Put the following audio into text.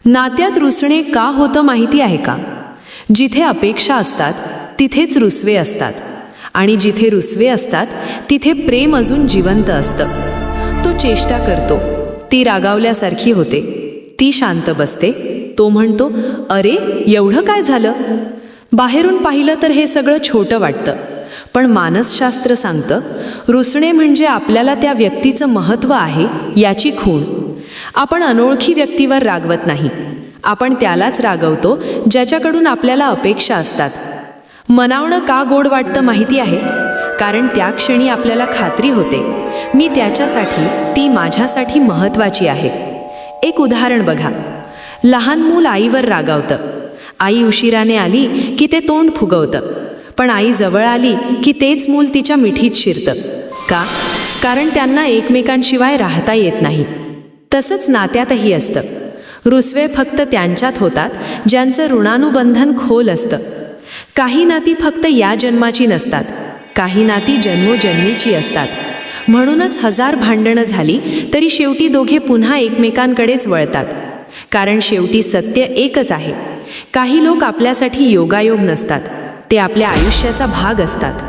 नात्यात रुसणे का होतं माहिती आहे का? जिथे अपेक्षा असतात तिथेच रुसवे असतात, आणि जिथे रुसवे असतात तिथे प्रेम अजून जिवंत असतं. तो चेष्टा करतो, ती रागावल्यासारखी होते. ती शांत बसते, तो म्हणतो, अरे एवढं काय झालं? बाहेरून पाहिलं तर हे सगळं छोटं वाटतं, पण मानसशास्त्र सांगतं, रुसणे म्हणजे आपल्याला त्या व्यक्तीचं महत्त्व आहे याची खूण. आपण अनोळखी व्यक्तीवर रागवत नाही, आपण त्यालाच रागवतो ज्याच्याकडून आपल्याला अपेक्षा असतात. मनावणं का गोड वाटतं माहिती आहे? कारण त्या क्षणी आपल्याला खात्री होते, मी त्याच्यासाठी, ती माझ्यासाठी महत्त्वाची आहे. एक उदाहरण बघा. लहान मूल आईवर रागावतं. आई उशिराने आली की ते तोंड फुगवतं, पण आई जवळ आली की तेच मूल तिच्या मिठीत शिरतं. का? कारण त्यांना एकमेकांशिवाय राहता येत नाही. तसंच नात्यातही असतं. रुसवे फक्त त्यांच्यात होतात ज्यांचं ऋणानुबंधन खोल असतं. काही नाती फक्त या जन्माची नसतात, काही नाती जन्मोजन्मीची असतात. म्हणूनच 1000 भांडणं झाली तरी शेवटी दोघे पुन्हा एकमेकांकडेच वळतात. कारण शेवटी सत्य एकच आहे, काही लोक आपल्यासाठी योगायोग नसतात, ते आपल्या आयुष्याचा भाग असतात.